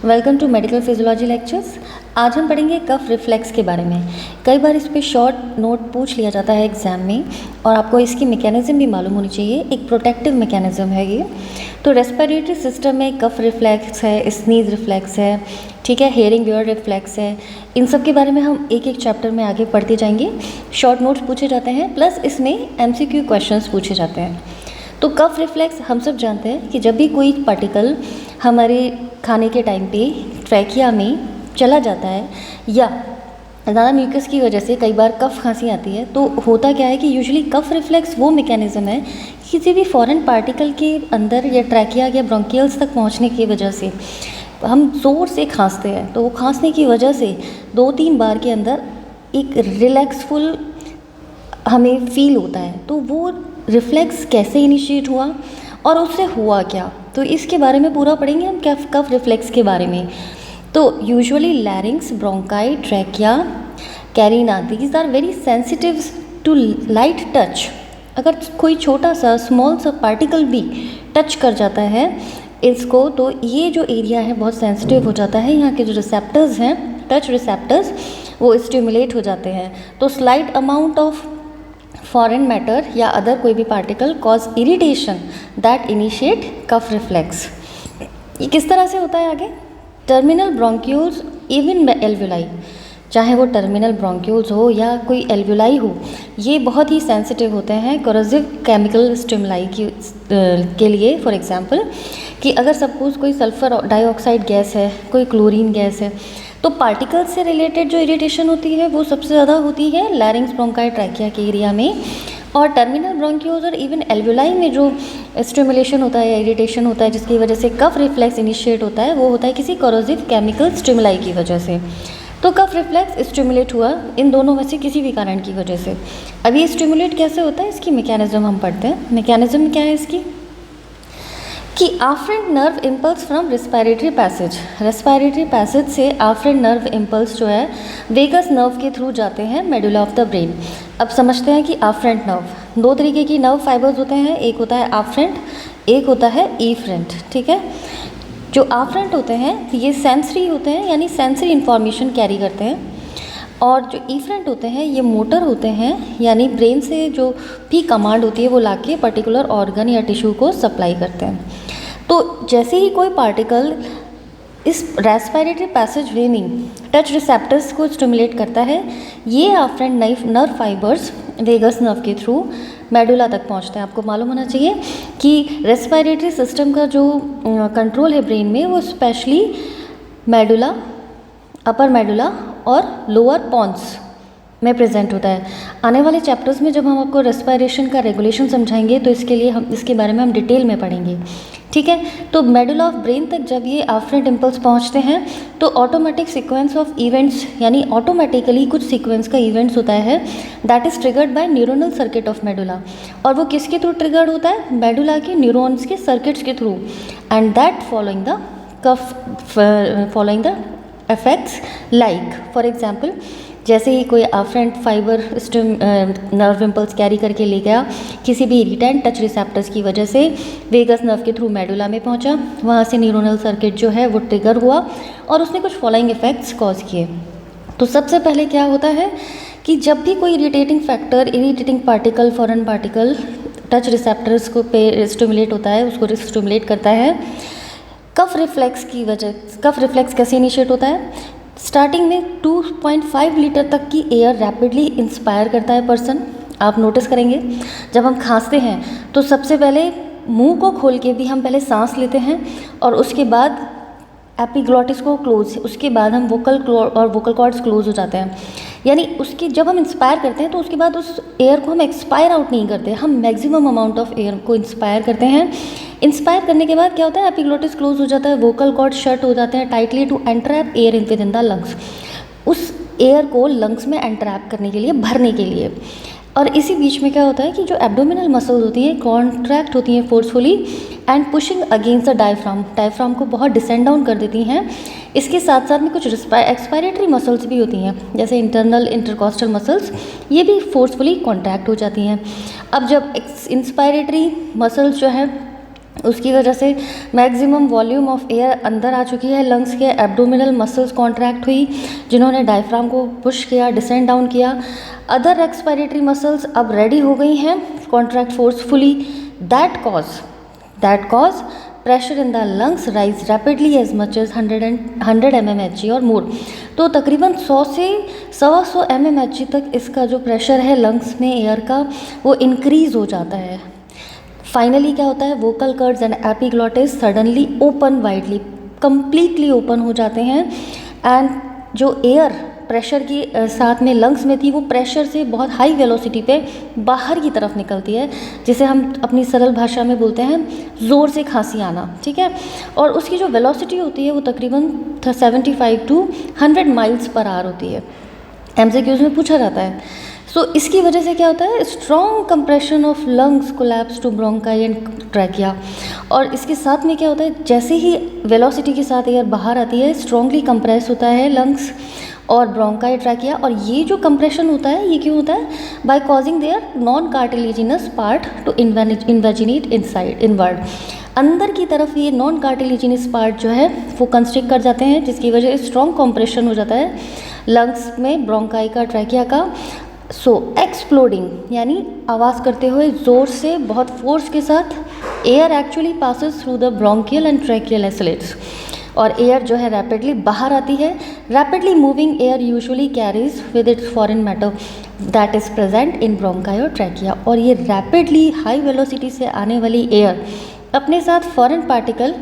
Welcome to medical physiology lectures. आज हम पढ़ेंगे कफ रिफ्लेक्स के बारे में। कई बार इस पे शॉर्ट नोट पूछ लिया जाता है एग्ज़ाम में और आपको इसकी मैकेनिज़्म भी मालूम होनी चाहिए। एक प्रोटेक्टिव मैकेनिज़्म है ये। तो रेस्पिरेटरी सिस्टम में कफ रिफ्लेक्स है, स्नीज रिफ्लेक्स है, ठीक है, हेयरिंग वियर रिफ्लेक्स है। इन सब के बारे में हम एक एक चैप्टर में आगे पढ़ते जाएंगे। शॉर्ट नोट्स पूछे जाते हैं प्लस इसमें MCQ क्वेश्चंस पूछे जाते हैं। तो कफ रिफ्लेक्स हम सब जानते हैं कि जब भी कोई पार्टिकल हमारे खाने के टाइम पे ट्रैकिया में चला जाता है या ज़्यादा म्यूकस की वजह से कई बार कफ खांसी आती है, तो होता क्या है कि यूजुअली कफ रिफ्लेक्स वो मैकेनिज़्म है किसी भी फॉरेन पार्टिकल के अंदर या ट्रैकिया या ब्रोंकियल्स तक पहुंचने की वजह से हम ज़ोर से खांसते हैं। तो वो खांसने की वजह से 2-3 बार के अंदर एक रिलैक्सफुल हमें फील होता है। तो वो रिफ्लेक्स कैसे इनिशिएट हुआ और उससे हुआ क्या, तो इसके बारे में पूरा पढ़ेंगे हम कफ रिफ्लेक्स के बारे में। तो usually larynx, bronchi, trachea, carina, these are very sensitive to light touch. अगर कोई छोटा सा स्मॉल सा पार्टिकल भी टच कर जाता है इसको, तो ये जो एरिया है बहुत सेंसिटिव हो जाता है। यहाँ के जो रिसेप्टर्स हैं, टच रिसेप्टर्स, वो स्टिमुलेट हो जाते हैं। तो slight amount of foreign matter या अदर कोई भी particle cause irritation that initiate cough reflex. ये किस तरह से होता है आगे? टर्मिनल ब्रोंक्यूल्स इवन एल्वुलाई, चाहे वो टर्मिनल ब्रोंक्यूल्स हो या कोई एल्वुलाई हो, ये बहुत ही सेंसिटिव होते हैं कोरोसिव केमिकल स्टिमुलाई के लिए। फॉर एग्जांपल कि अगर सपोज कोई सल्फर डाइऑक्साइड गैस है, कोई क्लोरीन गैस है, तो पार्टिकल्स से रिलेटेड जो इरिटेशन होती है वो सबसे ज़्यादा होती है लैरिंग्स, ब्रोंकाई, ट्रैकिया के एरिया में। और टर्मिनल ब्रोंक्यूल्स और इवन एल्वुलाई में जो स्टिमुलेशन होता है या इरिटेशन होता है जिसकी वजह से कफ रिफ्लेक्स इनिशिएट होता है, वो होता है किसी कोरोसिव केमिकल स्टिमुलाई की वजह से। तो कफ रिफ्लेक्स स्टिमुलेट हुआ इन दोनों में से किसी भी कारण की वजह से। अब ये स्टिमुलेट कैसे होता है, इसकी मैकेनिज्म हम पढ़ते हैं। मैकेनिज्म क्या है इसकी कि afferent nerve impulse from respiratory passage, respiratory passage से आफ्रेंट नर्व इम्पल्स जो है वेगस नर्व के थ्रू जाते हैं मेडुला ऑफ द ब्रेन। अब समझते हैं कि आफ्रेंट नर्व, दो तरीके की नर्व फाइबर्स होते हैं, एक होता है आफ्रेंट, एक होता है ईफ्रेंट, ठीक है। जो आफ्रेंट होते हैं ये सेंसरी होते हैं, यानी सेंसरी इंफॉर्मेशन कैरी करते हैं, और जो ईफ्रेंट होते हैं ये मोटर होते हैं, यानी ब्रेन से जो भी कमांड होती है वो लाके पर्टिकुलर ऑर्गन या टिश्यू को सप्लाई करते हैं। तो जैसे ही कोई पार्टिकल इस रेस्पिरेटरी पैसेज वे में टच रिसेप्टर्स को स्टिमुलेट करता है, ये आफ्रेंट नर्व फाइबर्स वेगस नर्व के थ्रू मेडुला तक पहुंचते हैं। आपको मालूम होना चाहिए कि रेस्पिरेटरी सिस्टम का जो कंट्रोल है ब्रेन में वो स्पेशली मेडुला, अपर मेडुला और लोअर पॉन्स में प्रेजेंट होता है। आने वाले चैप्टर्स में जब हम आपको रेस्पिरेशन का रेगुलेशन समझाएंगे तो इसके बारे में हम डिटेल में पढ़ेंगे, ठीक है। तो मेडुला ऑफ ब्रेन तक जब ये आफ्रेंट इम्पल्स पहुंचते हैं तो ऑटोमेटिक सीक्वेंस ऑफ इवेंट्स, यानी ऑटोमेटिकली कुछ सीक्वेंस का इवेंट्स होता है that is triggered by neuronal circuit of medulla. और वो किसके थ्रू ट्रिगर्ड होता है? मेडुला के न्यूरॉन्स के सर्किट्स के through, and that following the effects like for example जैसे ही कोई आफ्रेंट फाइबर नर्व इम्पल्स कैरी करके ले गया किसी भी इरिटेंट टच रिसेप्टर्स की वजह से वेगस नर्व के थ्रू मेडुला में पहुंचा, वहाँ से न्यूरोनल सर्किट जो है वो ट्रिगर हुआ और उसने कुछ फॉलोइंग इफेक्ट्स कॉज किए। तो सबसे पहले क्या होता है कि जब भी कोई irritating factor, irritating particle, foreign particle touch receptors को पे स्टिमुलेट होता है, उसको स्टिमुलेट करता है, कफ रिफ्लेक्स की वजह। कफ रिफ्लेक्स कैसे इनिशिएट होता है? स्टार्टिंग में 2.5 लीटर तक की एयर रैपिडली इंस्पायर करता है पर्सन। आप नोटिस करेंगे जब हम खांसते हैं तो सबसे पहले मुंह को खोल के भी हम पहले सांस लेते हैं और उसके बाद एपिग्लॉटिस को क्लोज, उसके बाद हम वोकल कॉर्ड्स क्लोज हो जाते हैं। यानी उसकी जब हम इंस्पायर करते हैं तो उसके बाद उस एयर को हम एक्सपायर आउट नहीं करते, हम मैक्सिमम अमाउंट ऑफ एयर को इंस्पायर करते हैं। इंस्पायर करने के बाद क्या होता है? एपिग्लॉटिस क्लोज हो जाता है, वोकल कॉर्ड शट हो जाते हैं tightly to entrap air in within the lungs, उस एयर को लंग्स में एंट्रैप करने के लिए, भरने के लिए। और इसी बीच में क्या होता है कि जो एब्डोमिनल मसल्स होती हैं कॉन्ट्रैक्ट होती हैं forcefully and pushing against the diaphragm को बहुत डिसेंड डाउन कर देती हैं। इसके साथ साथ में कुछ एक्सपायरेटरी मसल्स भी होती हैं जैसे इंटरनल इंटरकॉस्टल मसल्स, ये भी फोर्सफुली कॉन्ट्रैक्ट हो जाती हैं। अब जब इंस्पायरेटरी मसल्स जो है उसकी वजह से मैक्सिमम वॉल्यूम ऑफ एयर अंदर आ चुकी है लंग्स के, एब्डोमिनल मसल्स कॉन्ट्रैक्ट हुई जिन्होंने डायफ्राम को पुश किया, डिसेंड डाउन किया। अदर एक्सपायरेटरी मसल्स अब रेडी हो गई हैं contract forcefully. That cause pressure in the lungs rise rapidly as much as 100 mmHg और मोर। तो तकरीबन 100 से 125 mmHg तक इसका जो प्रेशर है लंग्स में एयर का वो इंक्रीज़ हो जाता है। फाइनली क्या होता है, vocal curds and epiglottis suddenly open widely, completely open हो जाते हैं। एंड जो एयर प्रेशर की साथ में लंग्स में थी वो प्रेशर से बहुत हाई वेलोसिटी पे बाहर की तरफ निकलती है, जिसे हम अपनी सरल भाषा में बोलते हैं ज़ोर से खांसी आना, ठीक है। और उसकी जो वेलोसिटी होती है वो तकरीबन 75 to 100 माइल्स पर आवर होती है। MCQs में पूछा जाता है। सो इसकी वजह से क्या होता है, strong compression of lungs collapse to bronchi and trachea. और इसके साथ में क्या होता है, जैसे ही वेलोसिटी के साथ एयर बाहर आती है स्ट्रॉन्गली कंप्रेस होता है लंग्स और ब्रोंकाई ट्रैकिया। और ये जो कंप्रेशन होता है ये क्यों होता है, by causing their non cartilaginous part to invaginate inward. अंदर की तरफ ये नॉन कार्टिलेजिनस पार्ट जो है वो कंस्ट्रिक्ट कर जाते हैं, जिसकी वजह से स्ट्रॉन्ग कंप्रेशन हो जाता है लंग्स में, ब्रोंकाई का, ट्रैकिया का। सो एक्सप्लोडिंग यानी आवाज़ करते हुए ज़ोर से बहुत फोर्स के साथ air actually passes through the bronchial and tracheal islets, और एयर जो है रैपिडली बाहर आती है। Rapidly moving air usually carries with its foreign matter that is present in bronchi और ट्रैकिया। और ये रैपिडली हाई वेलोसिटी से आने वाली एयर अपने साथ फॉरेन पार्टिकल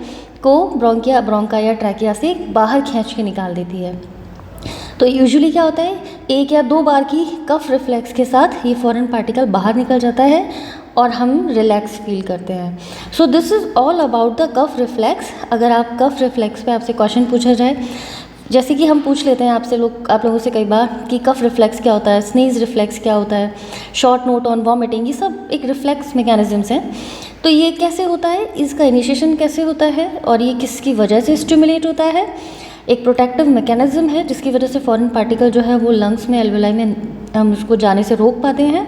को ब्रोंकाई या ट्रैकिया से बाहर खींच के निकाल देती है। तो यूजुअली क्या होता है, 1 या 2 बार की कफ रिफ्लेक्स के साथ ये फॉरेन पार्टिकल बाहर निकल जाता है और हम रिलैक्स फील करते हैं। So this is all about the cough reflex. अगर आप कफ रिफ्लेक्स पे आपसे क्वेश्चन पूछा जाए, जैसे कि हम पूछ लेते हैं आप लोगों से कई बार कि कफ रिफ्लेक्स क्या होता है, स्नीज रिफ्लेक्स क्या होता है, शॉर्ट नोट ऑन वॉमिटिंग, ये सब एक रिफ्लेक्स मैकेनिज्म्स हैं। तो ये कैसे होता है, इसका इनिशिएशन कैसे होता है और ये किसकी वजह से स्टिमुलेट होता है। एक प्रोटेक्टिव मैकेनिज्म है जिसकी वजह से फॉरेन पार्टिकल जो है वो लंग्स में, एल्वेलाई में हम उसको जाने से रोक पाते हैं।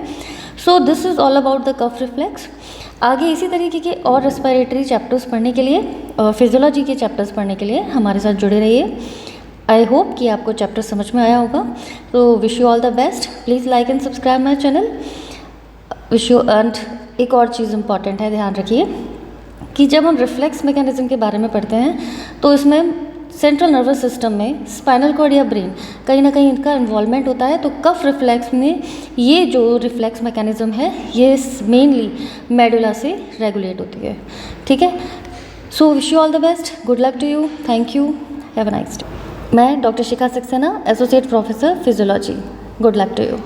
So this is all about the cough reflex. आगे इसी तरीके के और रेस्पिरेटरी चैप्टर्स पढ़ने के लिए और फिजियोलॉजी के चैप्टर्स पढ़ने के लिए हमारे साथ जुड़े रहिए। आई होप कि आपको चैप्टर समझ में आया होगा। तो wish you all the best. Please like and subscribe my channel. Wish you. And एक और चीज़ इंपॉर्टेंट है, ध्यान रखिए कि जब हम रिफ्लेक्स मैकेनिज्म के बारे में पढ़ते हैं तो इसमें सेंट्रल नर्वस सिस्टम में स्पाइनल कॉर्ड या ब्रेन कहीं ना कहीं इनका इन्वॉल्वमेंट होता है। तो कफ रिफ्लेक्स में ये जो रिफ्लेक्स मैकेनिज्म है ये मेनली मेडुला से रेगुलेट होती है, ठीक है। So wish you all the best, good luck to you, thank you, have a nice day. मैं doctor Shikha Saxena, associate professor physiology. Good luck to you.